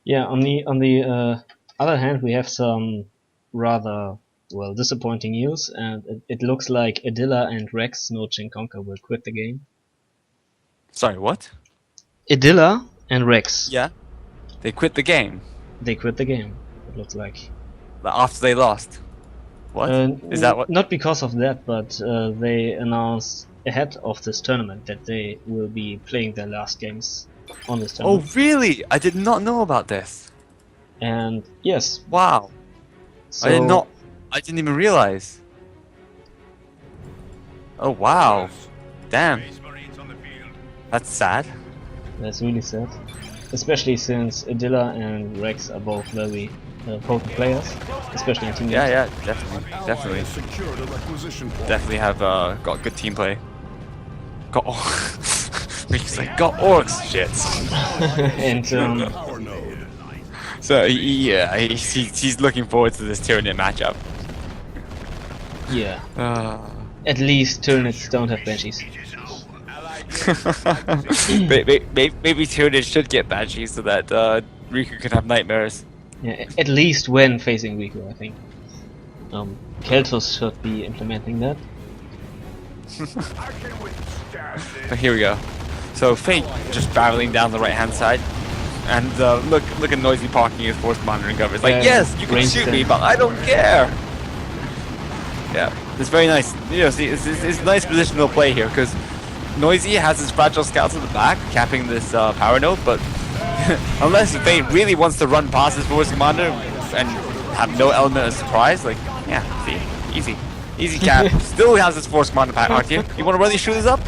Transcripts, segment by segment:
Yeah, on the other hand, we have some rather disappointing news, and it looks like Adilla and Rex No Chin Conquer will quit the game. Sorry, what? Adilla and Rex. Yeah. They quit the game. They quit the game. It looks like. After they lost. What? Is that what? Not because of that, but they announced ahead of this tournament that they will be playing their last games on this tournament. Oh, really? I did not know about this. And yes. Wow. So, I didn't even realize. Oh, wow. Damn. That's sad. That's really sad. Especially since Adilla and Rex are both very potent players, especially in team games. Yeah, definitely. Definitely have got good team play. Got Rick's like, got orcs, shit. And so yeah, he's looking forward to this Tyranid matchup. Yeah. At least Tyranids don't have banshees. maybe Tyranid should get banshees so that Riku can have nightmares. Yeah, at least when facing Riku, I think. Keltos should be implementing that. But here we go. So PhatE just barreling down the right hand side, and look at Noisy parking his force monitoring cover. It's like, yes, you can shoot me, but I don't care. Yeah, it's very nice. You know, see, it's nice positional play here because Noisy has his fragile scouts at the back, capping this power node, but unless PhatE really wants to run past his force commander and have no element of surprise, like, yeah, see, easy cap. Still has his force commander pack out here. You want to run these shooters up?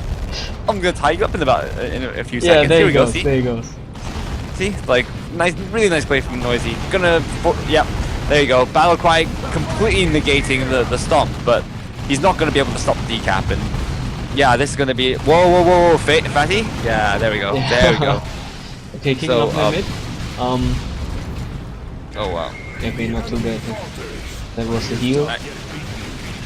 I'm gonna tie you up in a few seconds. Yeah, there here he goes. See? There he goes. See, like really nice play from Noisy. Yeah, there you go. Battle Cry completely negating the stomp, but he's not gonna be able to stop the decap. And yeah, this is gonna be whoa, PhatE. Yeah, there we go. There we go. Okay, kicking off my mid. Oh wow. Okay, not too bad. That was the heal.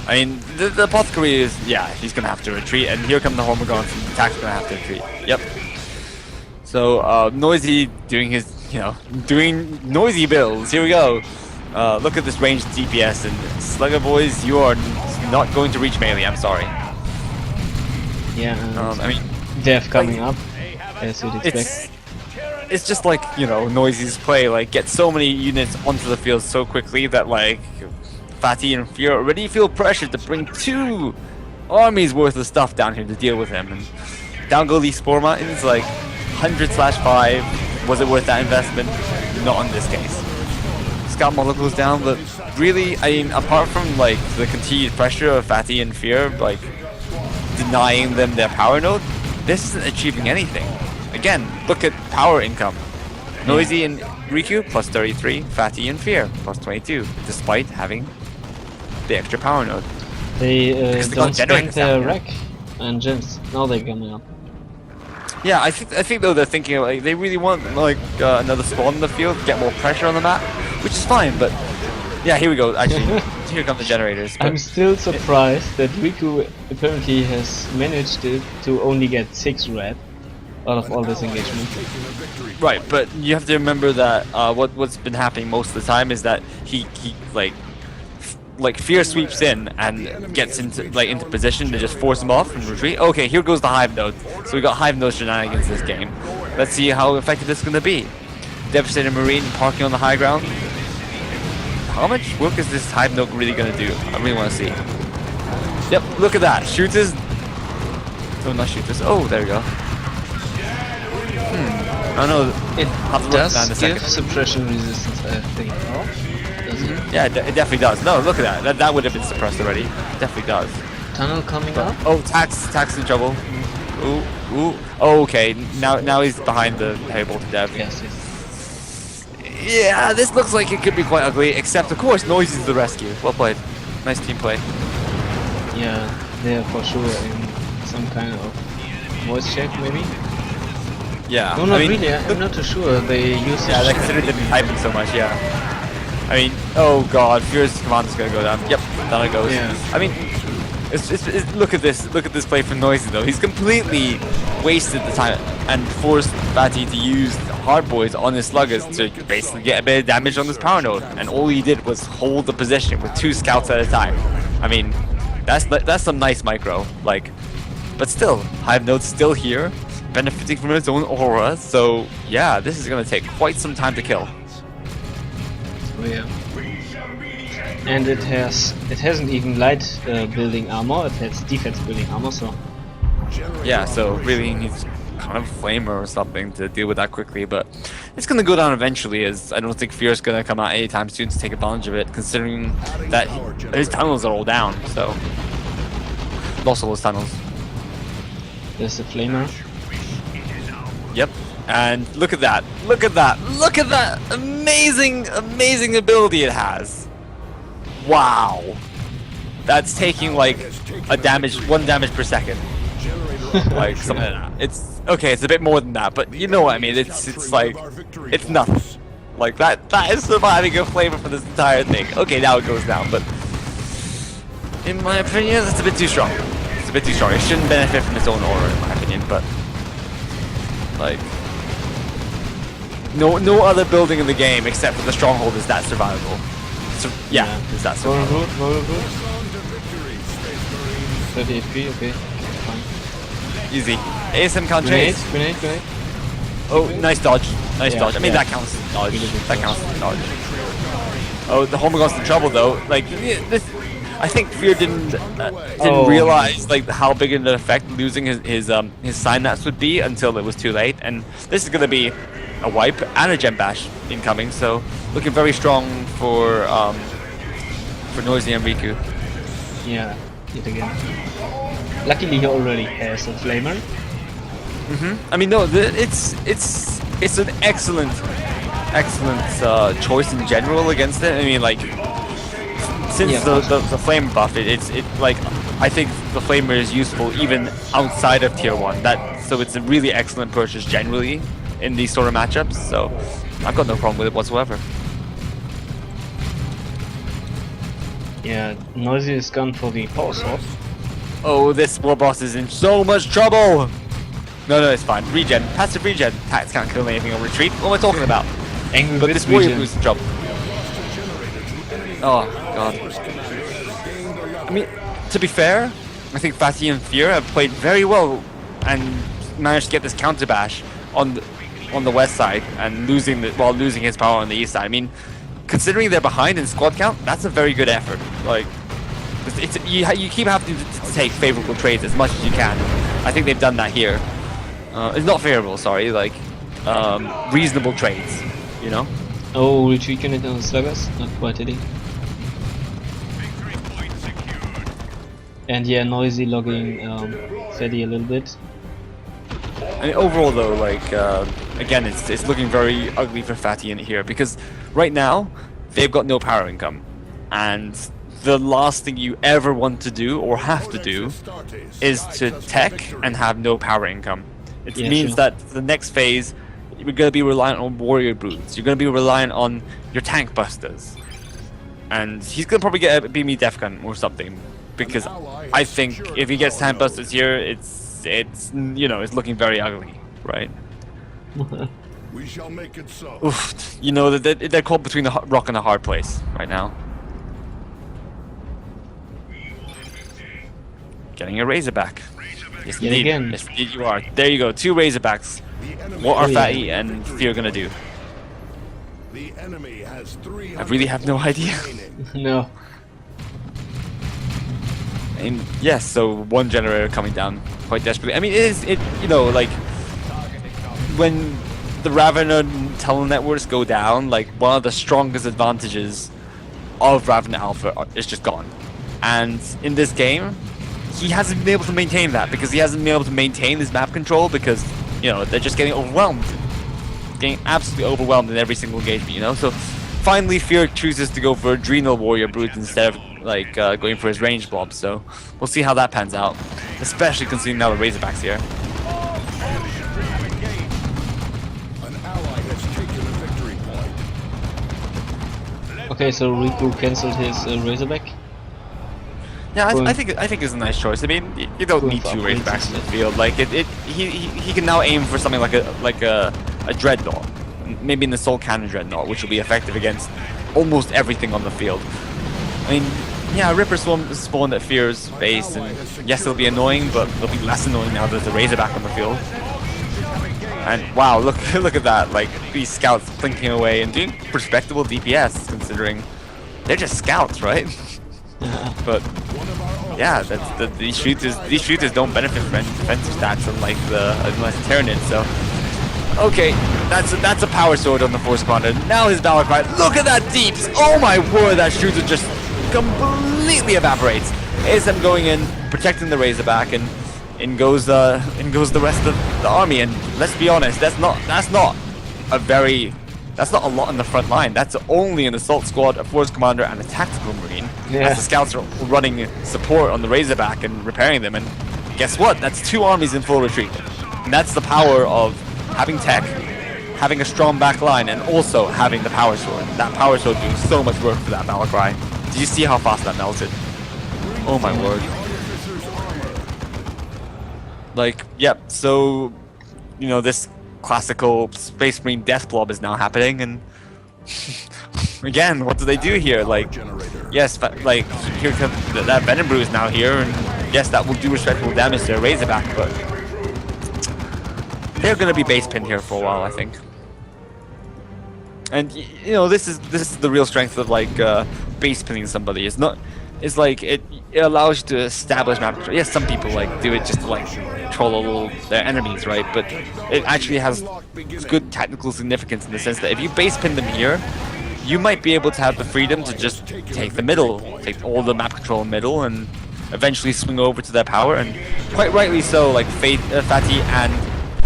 I mean, the Apothecary is, yeah, he's gonna have to retreat, and here come the Hormigons, and the attack's gonna have to retreat. Yep. So, Noisy doing his, doing noisy builds. Here we go. Look at this ranged DPS, and Slugger boys, you are not going to reach melee, I'm sorry. Yeah, I mean, death coming up, as you'd expect. It's just like, Noisy's play, like, get so many units onto the field so quickly that, like, PhatE and Fear already feel pressured to bring 2 armies worth of stuff down here to deal with him. And down go these Spore Mountains, like 100/5. Was it worth that investment? Not in this case. Scout model goes down, but really, I mean, apart from like the continued pressure of PhatE and Fear, like denying them their power node, this isn't achieving anything. Again, look at power income. Noisy and Riku plus 33, PhatE and Fear plus 22, despite having the extra power node. They don't spend their wreck and gems. Now they're coming up. Yeah, I think though they're thinking like they really want like another spawn in the field, get more pressure on the map, which is fine. But yeah, here we go. Actually, here come the generators. But I'm still surprised that Riku apparently has managed to only get 6 red out of all this engagement. Right, but you have to remember that what's been happening most of the time is that he like Fear sweeps in and gets into position to just force him off and retreat. Okay, here goes the Hive node. So we got Hive node shenanigans this game. Let's see how effective this is gonna be. Devastator Marine parking on the high ground. How much work is this Hive node really gonna do? I really want to see. Yep, look at that. Shooters. Oh, not shooters. Oh, there we go. I don't know. It does give suppression resistance, I think. Yeah, it definitely does. No, look at that. That would have been suppressed already. It definitely does. Tunnel coming up. Oh, Tax in trouble. Ooh. Oh, okay. Now he's behind the heavy bolted dev. Yes. Yeah, this looks like it could be quite ugly. Except, of course, Noisy's the rescue. Well played. Nice team play. Yeah, they're for sure in some kind of voice check, maybe. Yeah. No, not really. I'm not too sure. They use. Yeah, they considered them typing so much. Yeah. I mean, oh god, Fear's command is gonna go down. Yep, down it goes. Yeah. I mean, Look at this play from Noisy though. He's completely wasted the time and forced PhatE to use Hard Boys on his sluggers to basically get a bit of damage on this power node. And all he did was hold the position with 2 scouts at a time. I mean, that's some nice micro. Like, but still, Hive Node's still here, benefiting from its own aura. So yeah, this is gonna take quite some time to kill. Oh yeah. And it hasn't even light building armor, it has defense building armor, so yeah, so really needs kind of flamer or something to deal with that quickly, but it's gonna go down eventually, as I don't think Fear's gonna come out anytime soon to take advantage of it, considering that his tunnels are all down, so lost all his tunnels. There's the flamer. Yep. And look at that, look at that, look at that amazing ability it has. Wow, that's taking like one damage per second, like something like that. It's okay, it's a bit more than that, but you know what I mean. It's like it's nothing. Like that is surviving a flavor for this entire thing. Okay, now it goes down, but in my opinion, it's a bit too strong. It's a bit too strong. It shouldn't benefit from its own aura, in my opinion. But like no other building in the game except for the stronghold is that survivable. So, yeah, is that so? Roll. 30 HP, okay, fine. Easy. ASM can't chase. Grenade. Oh, nice dodge. Nice dodge. I mean, yeah. that counts as dodge. That counts as dodge. Oh, the Homogon's in trouble though. Like, I think Fear didn't realize like how big an effect losing his synapse would be until it was too late. And this is gonna be a wipe and a gem bash incoming, so looking very strong for Noisy and Riku. Yeah, yet again. Luckily he already has a flamer. I mean, no, it's an excellent choice in general against it. I mean, like since the flame buff, it's like I think the flamer is useful even outside of tier 1. So it's a really excellent purchase generally in these sort of matchups, so I've got no problem with it whatsoever. Yeah, Noisy is gone for the power sword. Oh, this Warboss is in so much trouble! No, it's fine. Regen, passive regen. Tax can't kill anything on retreat. What am I talking about? Angry but with this warrior regen. boost in trouble. Oh god. I mean, to be fair, I think PhatE and Fear have played very well and managed to get this counter bash on the west side and losing his power on the east side. I mean, considering they're behind in squad count, that's a very good effort. Like, you keep having to take favorable trades as much as you can. I think they've done that here. It's not favorable, sorry. Like, reasonable trades, you know. Oh, retreat unit on the sluggers, not quite hitting. And yeah, Noisy logging PhatE a little bit. I mean, overall though, like again, it's looking very ugly for PhatE in here because right now they've got no power income, and the last thing you ever want to do or have to do is to tech and have no power income. It means that the next phase you're gonna be reliant on warrior brutes. You're gonna be reliant on your tank busters, and he's gonna probably get a BME def gun or something because I think if he gets tank busters here, it's you know, it's looking very ugly, right? We shall make it so. Oof, you know, they're caught between the rock and a hard place right now. Getting a Razorback. Yes, Yet indeed. again. Yes, indeed you are. There you go, 2 Razorbacks. What are PhatE and Fear gonna do? The enemy has I really have no idea. No. And yes, so 1 generator coming down quite desperately. I mean, you know, like when the Ravener tunnel networks go down, like one of the strongest advantages of Ravener Alpha is just gone. And in this game, he hasn't been able to maintain that because he hasn't been able to maintain his map control because, you know, they're just getting overwhelmed. Getting absolutely overwhelmed in every single engagement, you know? So finally Fear chooses to go for Adrenal Warrior Brute instead of like going for his range blob, so we'll see how that pans out, especially considering now the Razorbacks here. An ally has taken a victory point. Okay, so Riku cancelled his Razorback. Yeah, I think it's a nice choice. I mean, you don't need two Razorbacks in the field. Like he can now aim for something like a Dreadnought, maybe in the Soul Cannon Dreadnought, which will be effective against almost everything on the field. I mean, yeah, Ripper spawned at Fear's base, and yes, it'll be annoying, but it'll be less annoying now that there's a Razorback on the field. And wow, look at that! Like these scouts plinking away and doing respectable DPS, considering they're just scouts, right? But yeah, these shooters don't benefit from any defensive stats unlike the Tyranids. So okay, that's a power sword on the Force Commander. Now his Battle Cry. Look at that deeps! Oh my word, that shooter just completely evaporates. ASM going in, protecting the Razorback, and in goes the rest of the army. And let's be honest, that's not a lot in the front line. That's only an assault squad, a force commander, and a tactical marine. Yeah. As the scouts are running support on the Razorback and repairing them. And guess what? That's 2 armies in full retreat. And that's the power of having tech, having a strong back line, and also having the power sword. That power sword doing so much work for that battle cry. Did you see how fast that melted? Oh my word. Like, yep, so, you know, this classical Space Marine death blob is now happening, and again, what do they do here? Like, yes, like, here comes that Venom Brew is now here, and yes, that will do respectable damage to a Razorback, but they're gonna be base pinned here for a while, I think. And you know, this is the real strength of like base pinning somebody. It's like it allows you to establish map control. Yes, some people like do it just to like troll a little their enemies, right? But it actually has good tactical significance in the sense that if you base pin them here, you might be able to have the freedom to just take the middle, take all the map control in middle, and eventually swing over to their power. And quite rightly so, like PhatE and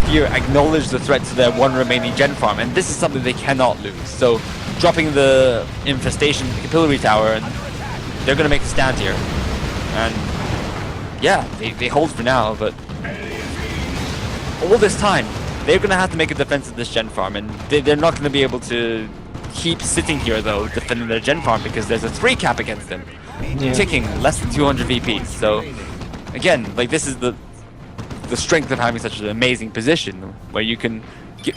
Fear acknowledge the threat to their one remaining gen farm, and this is something they cannot lose. So dropping the infestation capillary tower, and they're gonna make a stand here. And yeah, they hold for now, but all this time they're gonna have to make a defense of this gen farm, and they're not gonna be able to keep sitting here though defending their gen farm, because there's a 3 cap against them, ticking less than 200 VP. So again, like, this is the strength of having such an amazing position where you can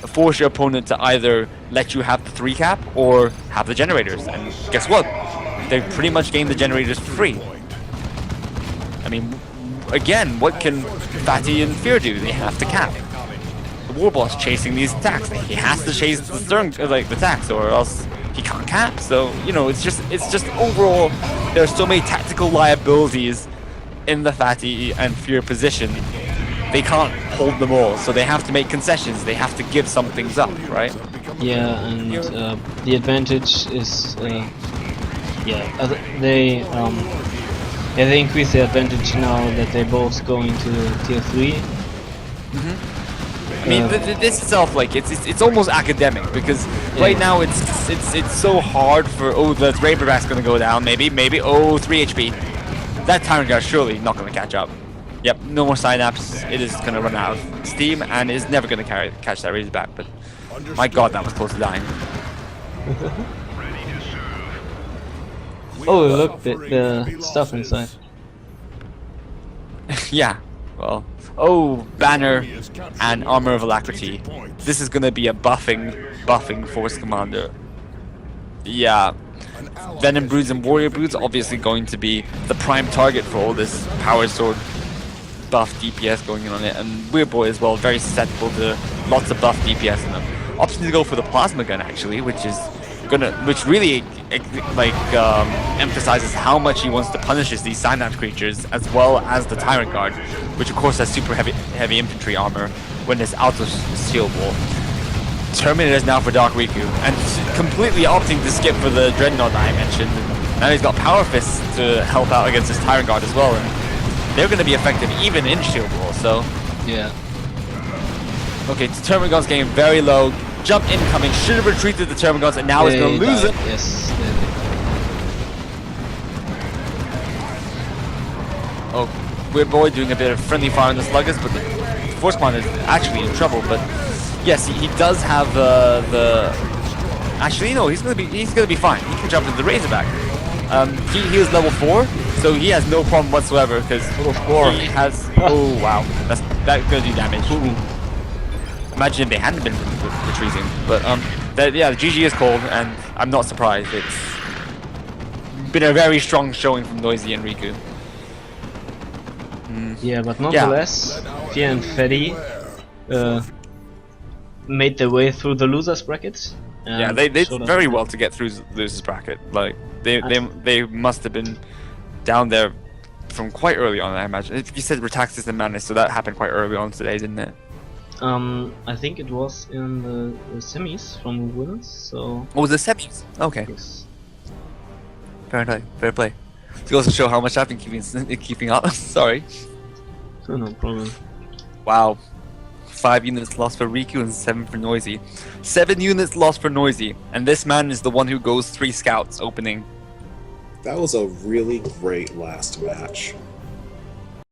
force your opponent to either let you have the 3 cap or have the generators. And guess what? They pretty much gain the generators for free. I mean, again, what can PhatE and Fear do? They have to cap. The Warboss chasing these attacks. He has to chase the stern, like the attacks, or else he can't cap. So you know, it's just overall, there are so many tactical liabilities in the PhatE and Fear position. They can't hold them all, so they have to make concessions. They have to give some things up, right? Yeah, and the advantage is, they increase the advantage now that they both go into tier 3. I mean, this itself, like, it's almost academic, because right now it's so hard for, oh, the Razorback's gonna go down, maybe, oh, 3 HP. That Tyrant Guard surely not gonna catch up. Yep, no more synapse. It is gonna run out of steam and is never gonna catch that Razorback. But my God, that was close to dying. Oh, look, the stuff inside. Yeah, well, oh, Banner and Armor of Alacrity. This is gonna be a buffing Force Commander. Yeah, Venom Broods and Warrior Broods obviously going to be the prime target for all this Power Sword buff DPS going on it, and Weird Boy as well, very susceptible to lots of buff DPS in them. Option to go for the Plasma Gun actually, which really like emphasizes how much he wants to punish these Synapse creatures, as well as the Tyrant Guard, which of course has super heavy infantry armor when it's out of shield wall. Terminator is now for Dark Riku, and completely opting to skip for the Dreadnought that I mentioned. Now he's got Power Fist to help out against his Tyrant Guard as well, and they're going to be effective even in shield wall. So yeah. Okay, the Termagant's getting very low. Jump incoming. Should have retreated the Termagants, and now he's going to lose it. Yes. Oh, Weird Boy doing a bit of friendly fire on the Sluggas, but the Force Commander is actually in trouble. But yes, he does have the. Actually, no, he's gonna be fine. He can jump into the Razorback. He is level 4, So he has no problem whatsoever because he has. Oh wow, that's gonna do damage. Imagine if they hadn't been retreating. But yeah, the GG is called, and I'm not surprised. It's been a very strong showing from Noisy and Riku. Yeah, but nonetheless, Fear and PhatE made their way through the losers bracket. Yeah, they did very well to get through the losers bracket. Like they must have been down there from quite early on, I imagine. You said Retaxis and Manus, so that happened quite early on today, didn't it? I think it was in the semis from winners. So. Oh, the semis. Okay. Yes. Fair play. Fair play. To also show how much I've been keeping up. Sorry. No problem. Wow. 5 units lost for Riku and 7 for Noisy. 7 units lost for Noisy, and this man is the one who goes 3 scouts opening. That was a really great last match.